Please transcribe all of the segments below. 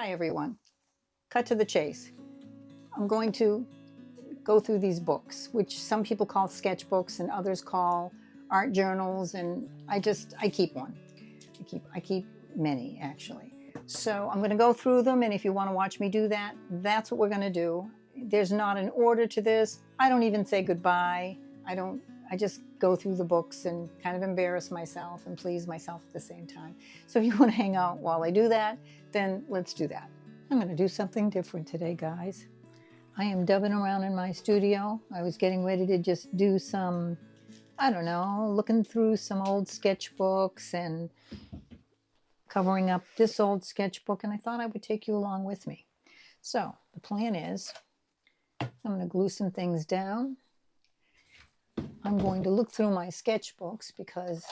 Hi everyone. Cut to the chase. I'm going to go through these books, which some people call sketchbooks and others call art journals, and I keep one. I keep many actually. So I'm going to go through them, and if you want to watch me do that, that's what we're going to do. There's not an order to this. I don't even say goodbye. I just go through the books and kind of embarrass myself and please myself at the same time. So if you want to hang out while I do that, then let's do that. I'm going to do something different today, guys. I am dubbing around in my studio. I was getting ready to just do some, I don't know, looking through some old sketchbooks and covering up this old sketchbook, and I thought I would take you along with me. So the plan is I'm going to glue some things down. I'm going to look through my sketchbooks because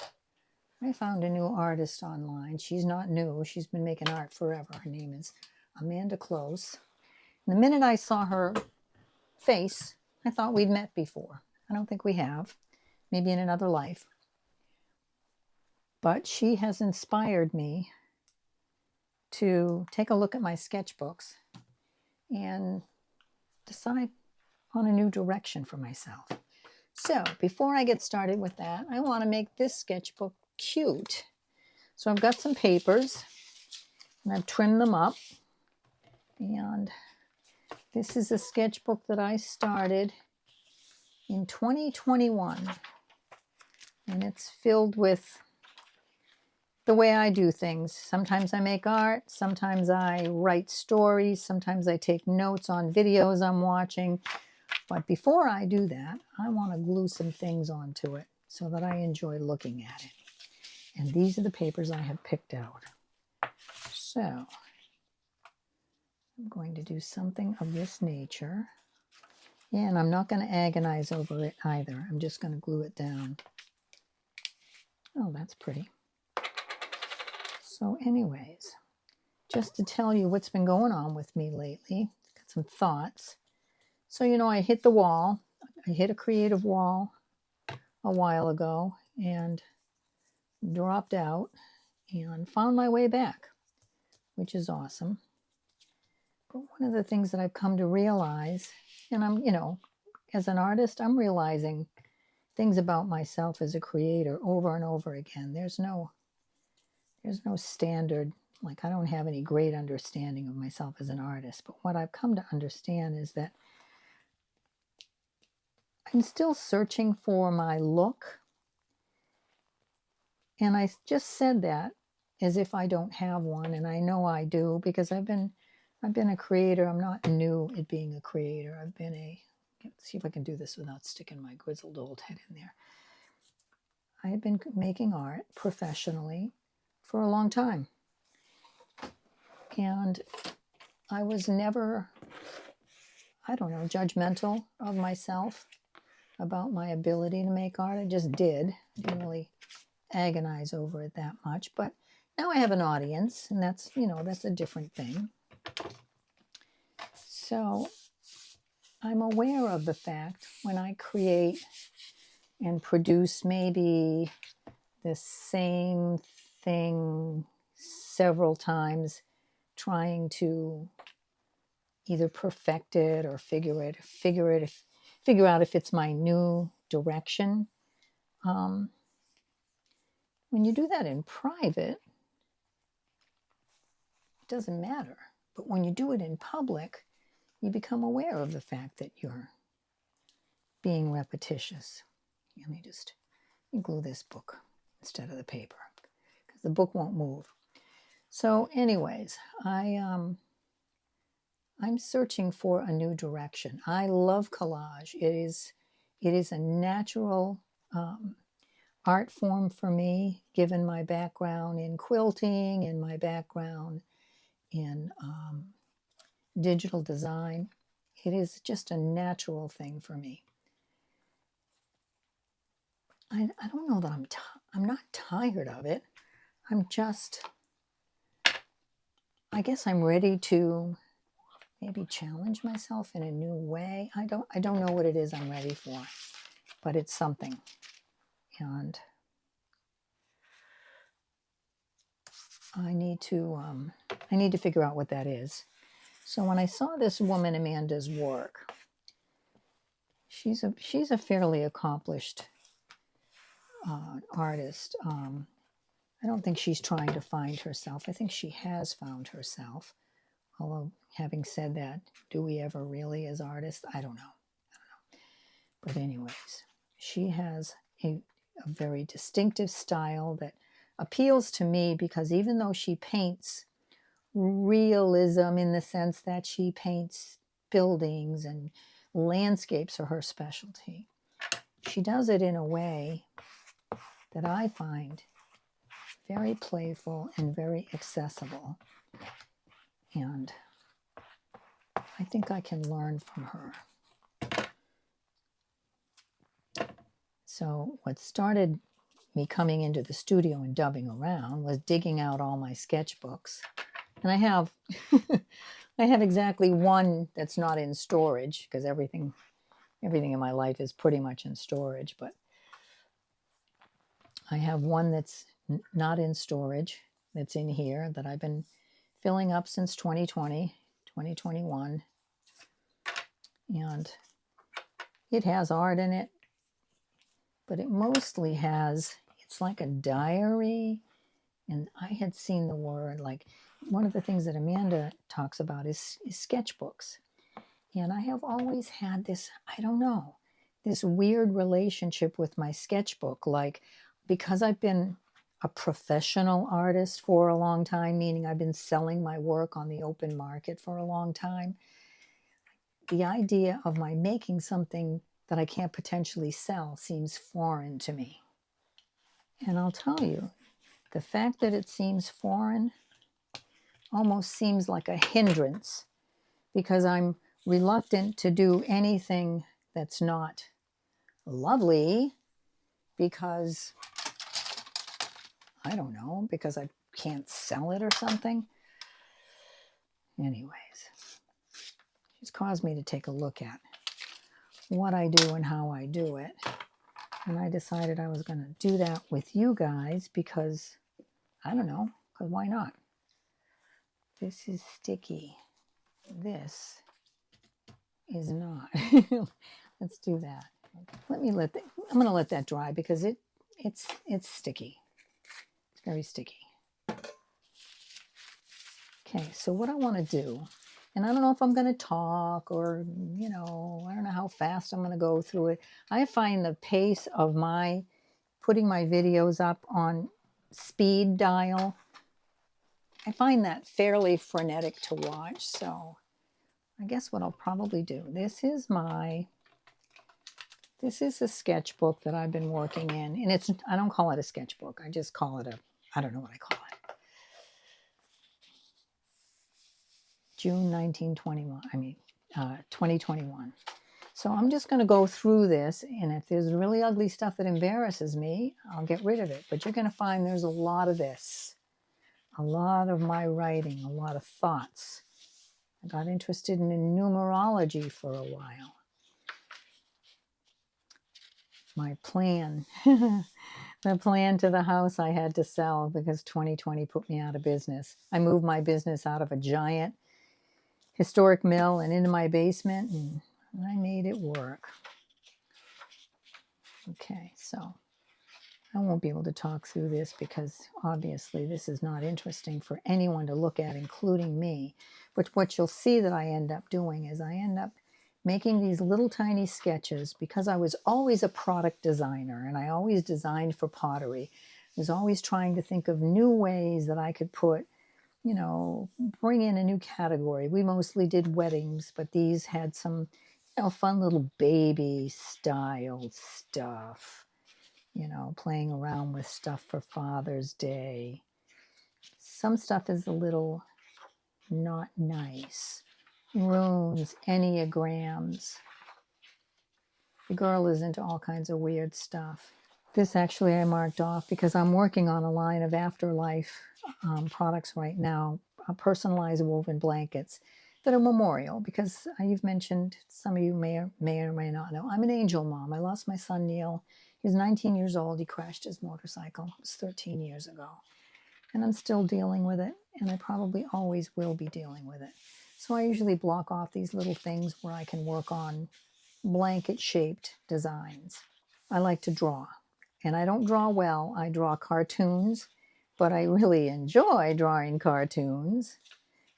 I found a new artist online. She's not new. She's been making art forever. Her name is Amanda Close. And the minute I saw her face, I thought we'd met before. I don't think we have. Maybe in another life. But she has inspired me to take a look at my sketchbooks and decide on a new direction for myself. So before I get started with that, I want to make this sketchbook cute. So I've got some papers and I've trimmed them up. And this is a sketchbook that I started in 2021. And it's filled with the way I do things. Sometimes I make art, sometimes I write stories, sometimes I take notes on videos I'm watching. But before I do that, I want to glue some things onto it so that I enjoy looking at it. And these are the papers I have picked out. So I'm going to do something of this nature. And I'm not going to agonize over it either. I'm just going to glue it down. Oh, that's pretty. So anyways, just to tell you what's been going on with me lately, got some thoughts. So, you know, I hit the wall. I hit a creative wall a while ago and dropped out and found my way back, which is awesome. But one of the things that I've come to realize, and I'm, you know, as an artist, I'm realizing things about myself as a creator over and over again. There's no standard, like I don't have any great understanding of myself as an artist. But what I've come to understand is that I'm still searching for my look. And I just said that as if I don't have one, and I know I do because I've been a creator. I'm not new at being a creator. Let's see if I can do this without sticking my grizzled old head in there. I have been making art professionally for a long time. And I was never, I don't know, judgmental of myself about my ability to make art. I just did. I didn't really agonize over it that much. But now I have an audience, and that's, you know, that's a different thing. So I'm aware of the fact when I create and produce maybe the same thing several times, trying to either perfect it or figure out if it's my new direction. When you do that in private, it doesn't matter. But when you do it in public, you become aware of the fact that you're being repetitious. Let me glue this book instead of the paper because the book won't move. So anyways, I'm searching for a new direction. I love collage. It is a natural art form for me, given my background in quilting and my background in digital design. It is just a natural thing for me. I don't know that I'm not tired of it. I guess I'm ready to maybe challenge myself in a new way. I don't know what it is I'm ready for, but it's something. And I need to figure out what that is. So when I saw this woman, Amanda's work, she's a fairly accomplished artist. I don't think she's trying to find herself. I think she has found herself. Although, having said that, do we ever really as artists? I don't know. But anyways, she has a very distinctive style that appeals to me because even though she paints realism in the sense that she paints buildings and landscapes are her specialty, she does it in a way that I find very playful and very accessible. And I think I can learn from her. So what started me coming into the studio and dubbing around was digging out all my sketchbooks. And I have I have exactly one that's not in storage because everything in my life is pretty much in storage, but I have one that's not in storage that's in here that I've been filling up since 2020, 2021. And it has art in it, but it mostly has, it's like a diary. And I had seen the word, like one of the things that Amanda talks about is sketchbooks. And I have always had this, I don't know, this weird relationship with my sketchbook. Like, because I've been a professional artist for a long time, meaning I've been selling my work on the open market for a long time, the idea of my making something that I can't potentially sell seems foreign to me. And I'll tell you, the fact that it seems foreign almost seems like a hindrance because I'm reluctant to do anything that's not lovely because, I don't know, because I can't sell it or something. Anyways, she's caused me to take a look at what I do and how I do it. And I decided I was going to do that with you guys because, I don't know, because why not? This is sticky. This is not. Let's do that. I'm going to let that dry because it's sticky. It's very sticky. Okay, so what I want to do, and I don't know if I'm going to talk or, I don't know how fast I'm going to go through it. I find the pace of putting my videos up on speed dial, I find that fairly frenetic to watch. So I guess what I'll probably do, this is a sketchbook that I've been working in. And I don't call it a sketchbook. I just call it I don't know what I call it. June 2021. So I'm just going to go through this, and if there's really ugly stuff that embarrasses me, I'll get rid of it. But you're going to find there's a lot of this, a lot of my writing, a lot of thoughts. I got interested in numerology for a while. My plan, the plan to the house I had to sell because 2020 put me out of business. I moved my business out of a giant historic mill and into my basement, and I made it work. Okay, so I won't be able to talk through this because obviously this is not interesting for anyone to look at, including me. But what you'll see that I end up doing is I end up making these little tiny sketches because I was always a product designer and I always designed for pottery. I was always trying to think of new ways that I could bring in a new category. We mostly did weddings, but these had some, fun little baby style stuff, playing around with stuff for Father's Day. Some stuff is a little not nice. Runes, enneagrams. The girl is into all kinds of weird stuff. This actually I marked off because I'm working on a line of afterlife products right now, personalized woven blankets that are memorial because you've mentioned, some of you may or may not know, I'm an angel mom. I lost my son Neil. He was 19 years old. He crashed his motorcycle. It was 13 years ago. and I'm still dealing with it, and I probably always will be dealing with it. So I usually block off these little things where I can work on blanket-shaped designs. I like to draw, and I don't draw well. I draw cartoons, but I really enjoy drawing cartoons.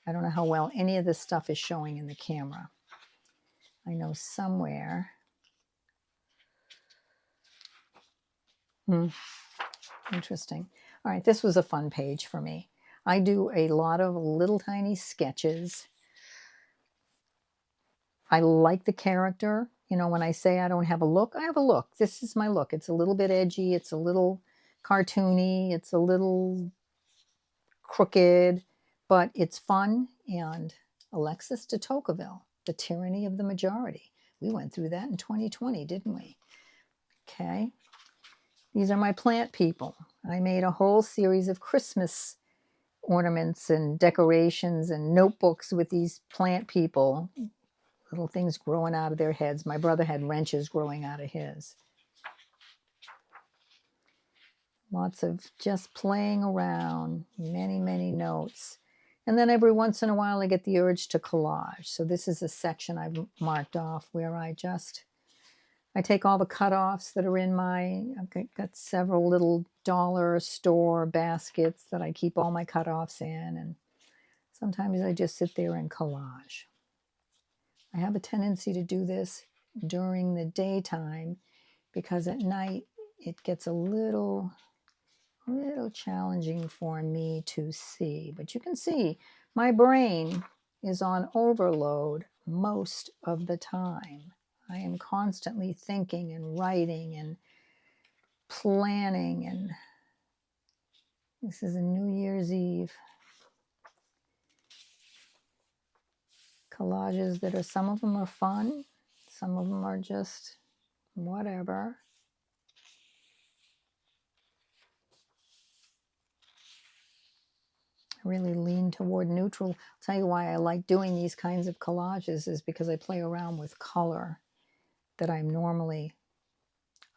I don't know how well any of this stuff is showing in the camera. I know somewhere. Interesting. All right, this was a fun page for me. I do a lot of little tiny sketches. I like the character. You know, when I say I don't have a look, I have a look. This is my look. It's a little bit edgy. It's a little cartoony. It's a little crooked, but it's fun. And Alexis de Tocqueville, The Tyranny of the Majority. We went through that in 2020, didn't we? Okay. These are my plant people. I made a whole series of Christmas ornaments and decorations and notebooks with these plant people. Little things growing out of their heads. My brother had wrenches growing out of his. Lots of just playing around, many, many notes. And then every once in a while I get the urge to collage. So this is a section I've marked off where I take all the cutoffs that are in I've got several little dollar store baskets that I keep all my cutoffs in. And sometimes I just sit there and collage. I have a tendency to do this during the daytime because at night it gets a little challenging for me to see. But you can see my brain is on overload most of the time. I am constantly thinking and writing and planning, and this is a New Year's Eve. Collages that some of them are fun, some of them are just whatever. I really lean toward neutral. I'll tell you why I like doing these kinds of collages is because I play around with color that I'm normally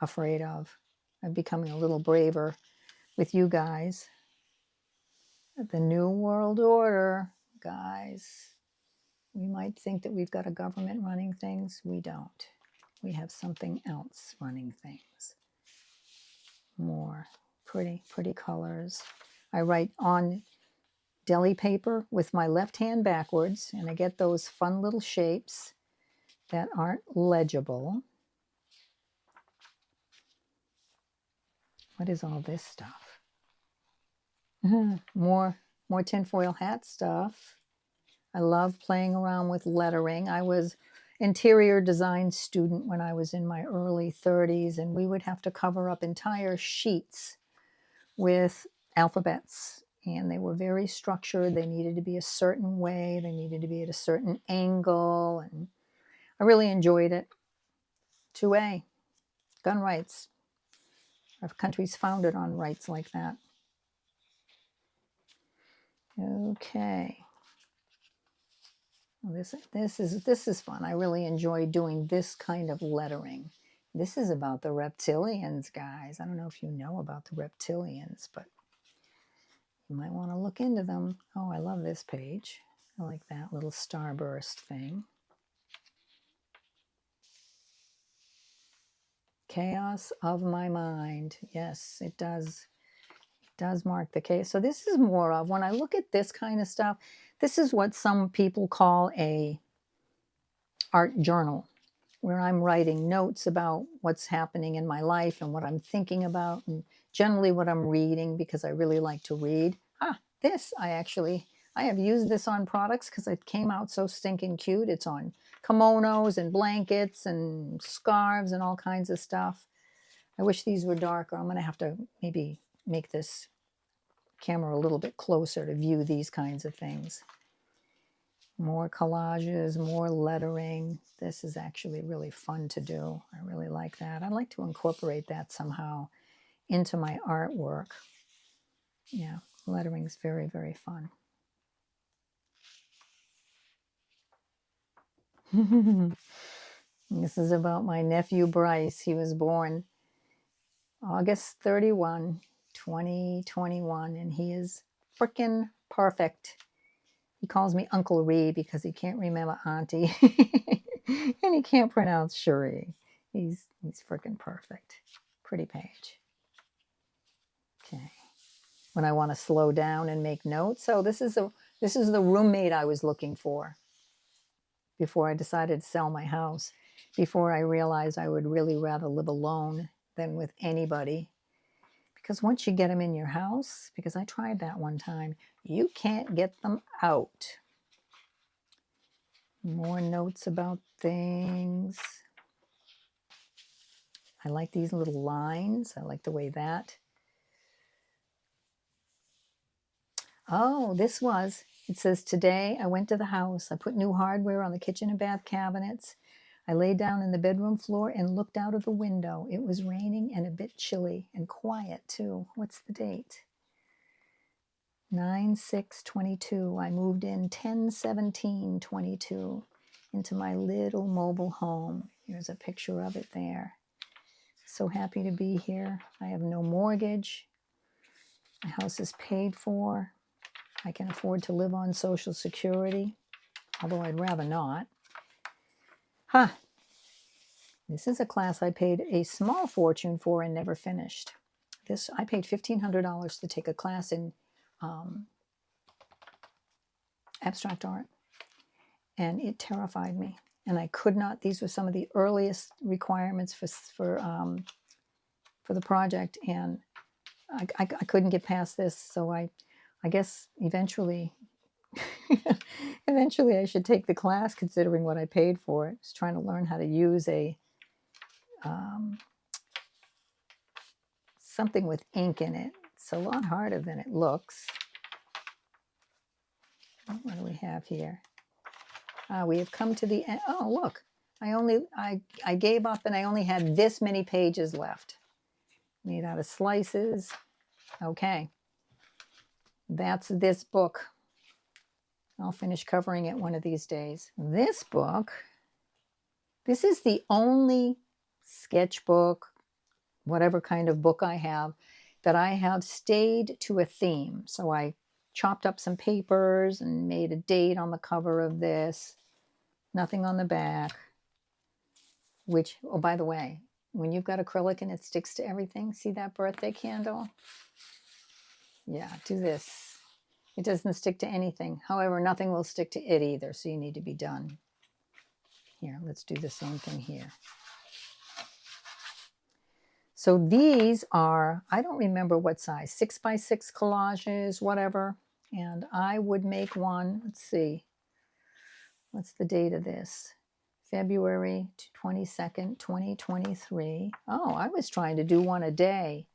afraid of. I'm becoming a little braver with you guys. The New World Order, guys. We might think that we've got a government running things. We don't. We have something else running things. More pretty colors. I write on deli paper with my left hand backwards, and I get those fun little shapes that aren't legible. What is all this stuff? More tinfoil hat stuff. I love playing around with lettering. I was interior design student when I was in my early 30s, and we would have to cover up entire sheets with alphabets, and they were very structured. They needed to be a certain way. They needed to be at a certain angle, and I really enjoyed it. 2A, gun rights. Our country's founded on rights like that. Okay. This is fun. I really enjoy doing this kind of lettering. This is about the reptilians, guys. I don't know if you know about the reptilians, but you might want to look into them. Oh, I love this page. I like that little starburst thing. Chaos of my mind. Yes, it does. It does mark the case. So this is more of, when I look at this kind of stuff, this is what some people call a art journal, where I'm writing notes about what's happening in my life and what I'm thinking about, and generally what I'm reading, because I really like to read. This, I have used this on products because it came out so stinking cute. It's on kimonos and blankets and scarves and all kinds of stuff. I wish these were darker. I'm going to have to maybe make this camera a little bit closer to view these kinds of things. More collages, more lettering. This is actually really fun to do. I really like that. I'd like to incorporate that somehow into my artwork. Yeah, lettering is very, very fun. This is about my nephew Bryce. He was born August 31, 2021, and he is freaking perfect. He calls me Uncle Ree because he can't remember Auntie, and he can't pronounce Cherie. He's freaking perfect. Pretty page. Okay. When I want to slow down and make notes. So this is the roommate I was looking for before I decided to sell my house. Before I realized I would really rather live alone than with anybody. Because once you get them in your house, because I tried that one time, you can't get them out. More notes about things. I like these little lines. I like the way that. Oh, it says, today I went to the house. I put new hardware on the kitchen and bath cabinets. I lay down in the bedroom floor and looked out of the window. It was raining and a bit chilly and quiet too. What's the date? 9/6/22. I moved in 10/17/22 into my little mobile home. Here's a picture of it there. So happy to be here. I have no mortgage. My house is paid for. I can afford to live on Social Security, although I'd rather not. This is a class I paid a small fortune for and never finished. I paid $1,500 to take a class in abstract art, and it terrified me. And I could not. These were some of the earliest requirements for the project, and I couldn't get past this. So I guess eventually I should take the class, considering what I paid for it. I was trying to learn how to use something with ink in it. It's a lot harder than it looks. What do we have here? We have come to the end. Oh, look. I gave up and I only had this many pages left. Made out of slices. Okay. That's this book. I'll finish covering it one of these days. This book, this is the only sketchbook, whatever kind of book I have, that I have stayed to a theme. So I chopped up some papers and made a date on the cover of this. Nothing on the back. Which, oh, by the way, when you've got acrylic and it sticks to everything, see that birthday candle? Yeah, do this. It doesn't stick to anything. However, nothing will stick to it either, so you need to be done. Here, let's do the same thing here. So these are, I don't remember what size, 6x6 collages, whatever. And I would make one, let's see, what's the date of this? February 22nd, 2023. Oh, I was trying to do one a day.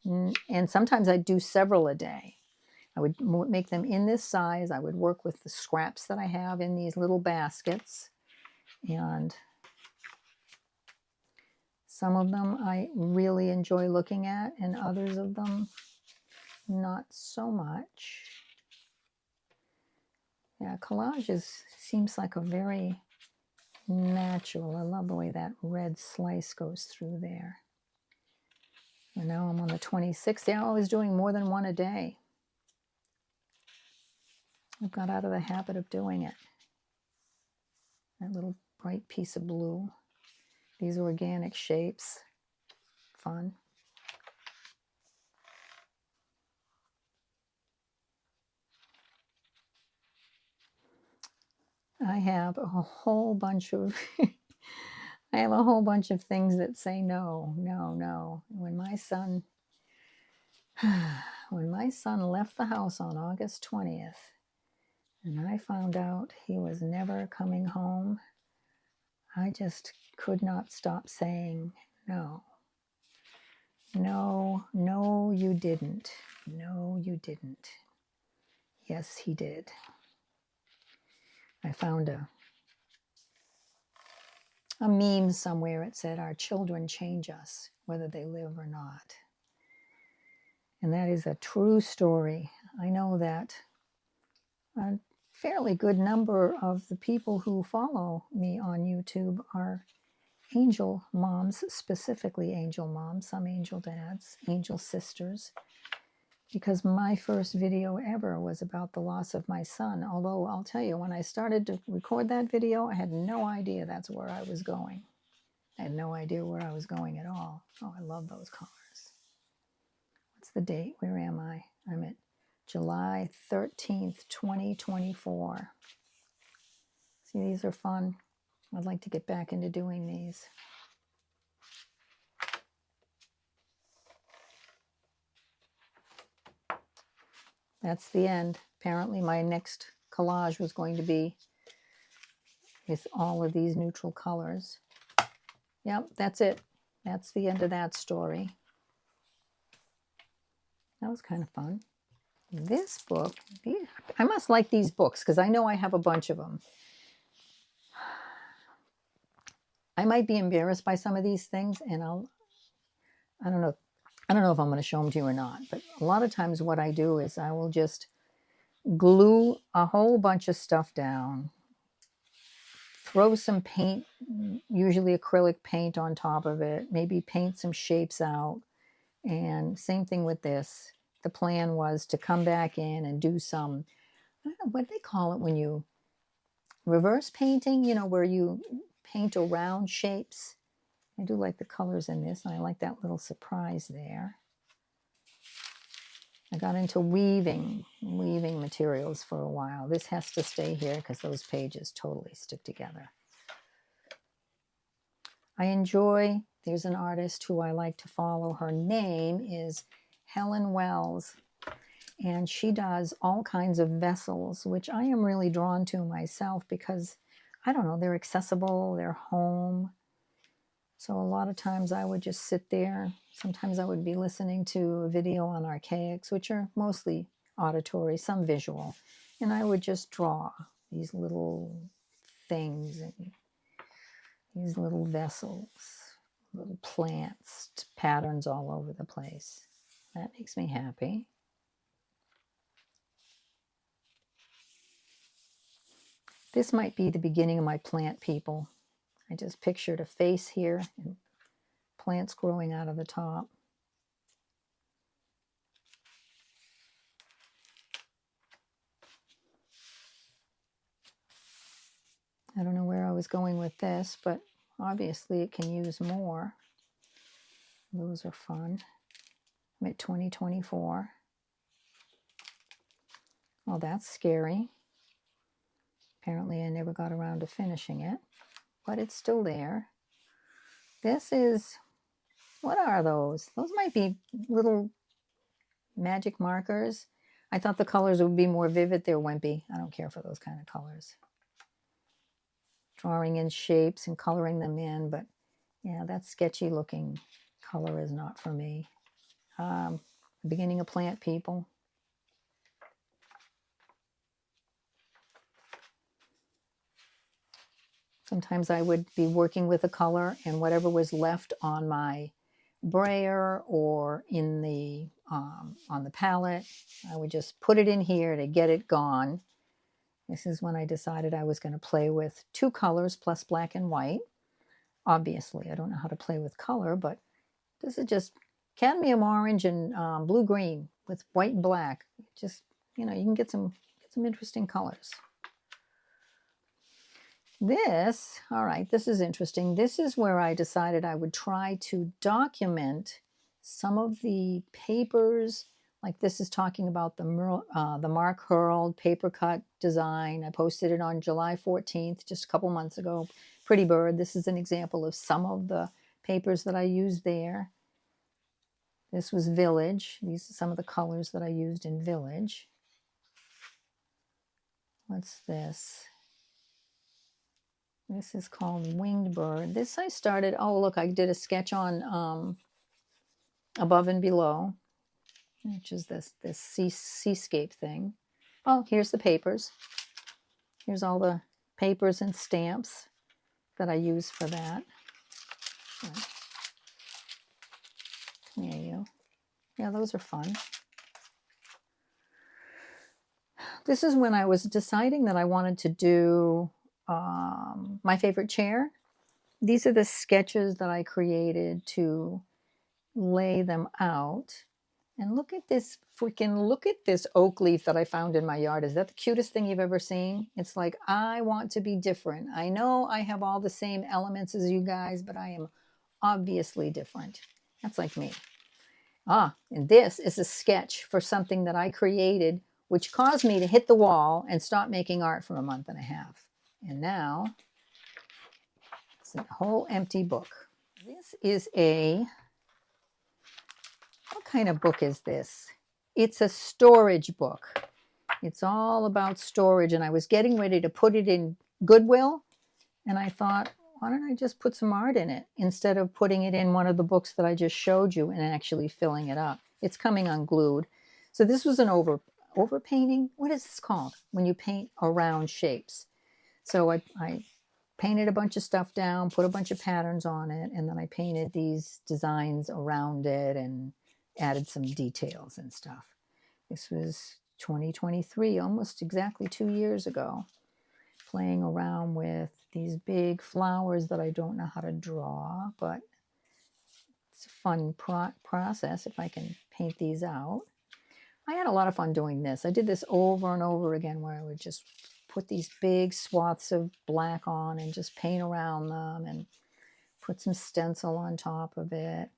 And sometimes I'd do several a day. I would make them in this size. I would work with the scraps that I have in these little baskets. And some of them I really enjoy looking at, and others of them not so much. Yeah, collage seems like a very natural. I love the way that red slice goes through there. And now I'm on the 26th. They're always doing more than one a day. I've got out of the habit of doing it. That little bright piece of blue. These organic shapes. Fun. I have a whole bunch of I have a whole bunch of things that say no, no, no. When my son left the house on August 20th, and I found out he was never coming home, I just could not stop saying no. No, no, you didn't. No, you didn't. Yes, he did. I found a meme somewhere. It said, our children change us, whether they live or not. And that is a true story. I know that a fairly good number of the people who follow me on YouTube are angel moms, specifically angel moms, some angel dads, angel sisters. because my first video ever was about the loss of my son. Although I'll tell you, when I started to record that video, I had no idea that's where I was going. I had no idea where I was going at all. Oh, I love those colors. What's the date? Where am I? I'm at July 13th, 2024. See, these are fun. I'd like to get back into doing these. That's the end. Apparently my next collage was going to be with all of these neutral colors. Yep, that's it. That's the end of that story. That was kind of fun. This book, I must like these books because I know I have a bunch of them. I might be embarrassed by some of these things, and I don't know if I'm going to show them to you or not, but a lot of times what I do is I will just glue a whole bunch of stuff down, throw some paint, usually acrylic paint on top of it, maybe paint some shapes out, and same thing with this. The plan was to come back in and do some, I don't know what they call it when you reverse painting, you know, where you paint around shapes. I do like the colors in this, and I like that little surprise there. I got into weaving materials for a while. This has to stay here because those pages totally stick together. I enjoy, there's an artist who I like to follow. Her name is Helen Wells, and she does all kinds of vessels, which I am really drawn to myself because, I don't know, they're accessible, they're home. So a lot of times I would just sit there. Sometimes I would be listening to a video on archaics, which are mostly auditory, some visual. And I would just draw these little things and these little vessels, little plants, patterns all over the place. That makes me happy. This might be the beginning of my plant people. I just pictured a face here and plants growing out of the top. I don't know where I was going with this, but obviously it can use more. Those are fun. I'm at 2024. Well, that's scary. Apparently I never got around to finishing it, but it's still there. This is, what are those? Those might be little magic markers. I thought the colors would be more vivid. They're wimpy. I don't care for those kind of colors. Drawing in shapes and coloring them in, but yeah, that sketchy looking color is not for me. Beginning of plant people. Sometimes I would be working with a color, and whatever was left on my brayer or in the on the palette, I would just put it in here to get it gone. This is when I decided I was going to play with two colors plus black and white. Obviously, I don't know how to play with color, but this is just cadmium orange and blue-green with white and black. Just, you know, you can get some interesting colors. This, all right, this is interesting. This is where I decided I would try to document some of the papers. Like this is talking about the Mark Hurled paper cut design. I posted it on July 14th, just a couple months ago. Pretty Bird. This is an example of some of the papers that I used there. This was Village. These are some of the colors that I used in Village. What's this? This is called Winged Bird. This I started, oh look, I did a sketch on Above and Below, which is this seascape thing. Oh, here's the papers. Here's all the papers and stamps that I use for that. Come here, you. Yeah, those are fun. This is when I was deciding that I wanted to do my favorite chair. These are the sketches that I created to lay them out. And look at this look at this oak leaf that I found in my yard. Is that the cutest thing you've ever seen? It's like, I want to be different. I know I have all the same elements as you guys, but I am obviously different. That's like me. And this is a sketch for something that I created, which caused me to hit the wall and stop making art for a month and a half. And now it's a whole empty book. This is what kind of book is this? It's a storage book. It's all about storage. And I was getting ready to put it in Goodwill. And I thought, why don't I just put some art in it instead of putting it in one of the books that I just showed you and actually filling it up. It's coming unglued. So this was an over painting. What is this called? When you paint around shapes. So I painted a bunch of stuff down, put a bunch of patterns on it, and then I painted these designs around it and added some details and stuff. This was 2023, almost exactly 2 years ago, playing around with these big flowers that I don't know how to draw, but it's a fun process if I can paint these out. I had a lot of fun doing this. I did this over and over again where I would just put these big swaths of black on and just paint around them and put some stencil on top of it.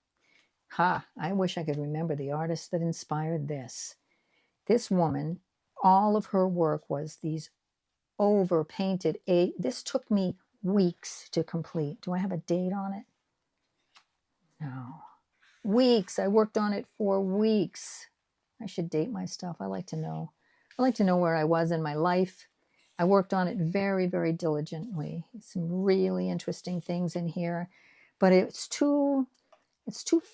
I wish I could remember the artist that inspired this. This woman, all of her work was these over-painted. This took me weeks to complete. Do I have a date on it? No. Weeks. I worked on it for weeks. I should date my stuff. I like to know. I like to know where I was in my life. I worked on it very, very diligently. Some really interesting things in here, but it's too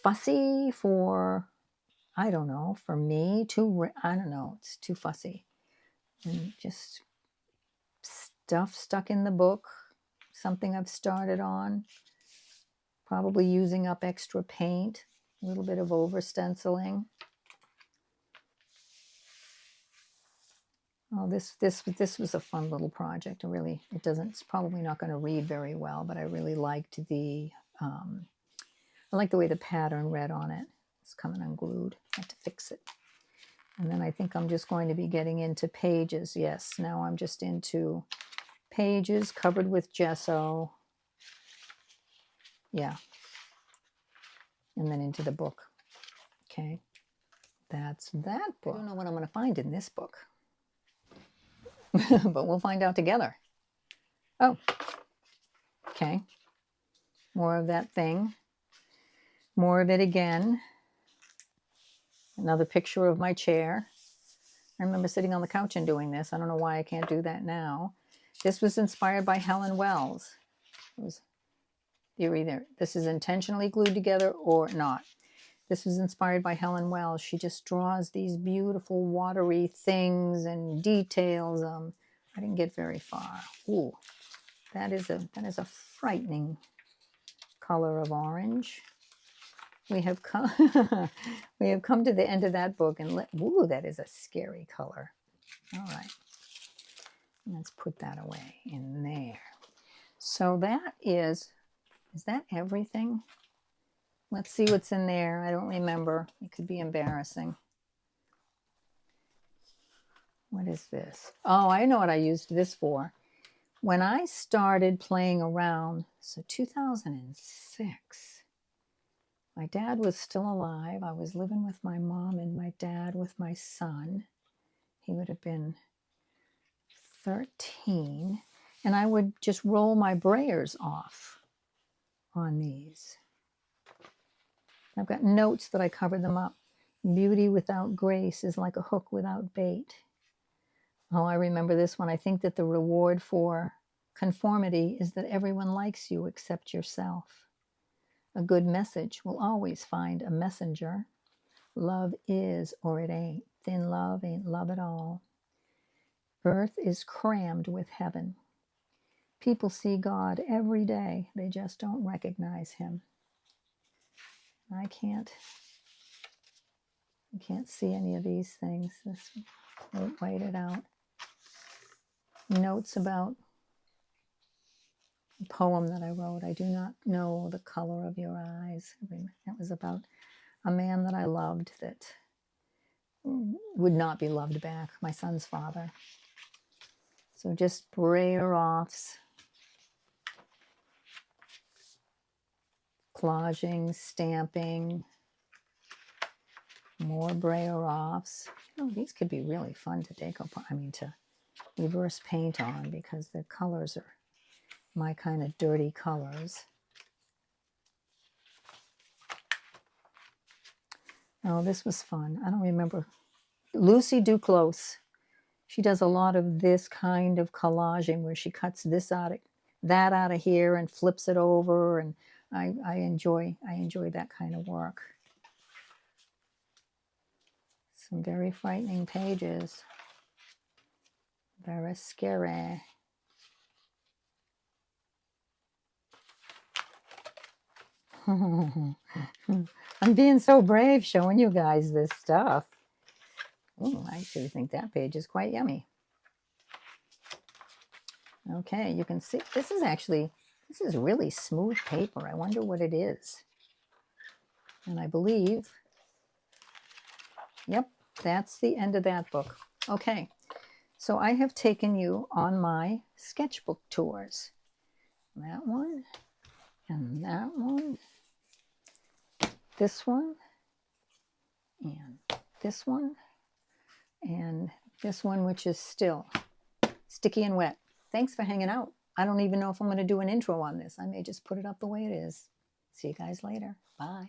fussy for, I don't know, for me. I don't know. It's too fussy. And just stuff stuck in the book, something I've started on, probably using up extra paint, a little bit of over stenciling. Oh, this was a fun little project. It's probably not going to read very well, but I really liked I like the way the pattern read on it. It's coming unglued. I have to fix it. And then I think I'm just going to be getting into pages. Yes, now I'm just into pages covered with gesso. Yeah. And then into the book. Okay. That's that book. I don't know what I'm going to find in this book. But we'll find out together. Oh. Okay. More of that thing. More of it again. Another picture of my chair. I remember sitting on the couch and doing this. I don't know why I can't do that now. This was inspired by Helen Wells. You're either, this is intentionally glued together or not. This was inspired by Helen Wells. She just draws these beautiful watery things and details. I didn't get very far. Ooh, that is a frightening color of orange. We have come to the end of that book, and ooh, that is a scary color. All right, let's put that away in there. So that is that everything? Let's see what's in there. I don't remember. It could be embarrassing. What is this? Oh, I know what I used this for. When I started playing around, so 2006, my dad was still alive. I was living with my mom and my dad with my son. He would have been 13. And I would just roll my Brayers off on these. I've got notes that I cover them up. Beauty without grace is like a hook without bait. Oh, I remember this one. I think that the reward for conformity is that everyone likes you except yourself. A good message will always find a messenger. Love is or it ain't. Thin love ain't love at all. Earth is crammed with heaven. People see God every day. They just don't recognize him. I can't see any of these things. This won't write it out. Notes about a poem that I wrote. I do not know the color of your eyes. That was about a man that I loved that would not be loved back, my son's father. So just Brayer offs, collaging, stamping, more Brayer offs. Oh, these could be really fun to to reverse paint on, because the colors are my kind of dirty colors. Oh, this was fun. I don't remember. Lucy Duclos. She does a lot of this kind of collaging where she cuts that out of here and flips it over, and I enjoy that kind of work. Some very frightening pages. Very scary. I'm being so brave showing you guys this stuff. Oh, I actually think that page is quite yummy. Okay, you can see this is really smooth paper. I wonder what it is. And I believe, yep, that's the end of that book. Okay, so I have taken you on my sketchbook tours. That one, and that one, this one, and this one, and this one, which is still sticky and wet. Thanks for hanging out. I don't even know if I'm going to do an intro on this. I may just put it up the way it is. See you guys later. Bye.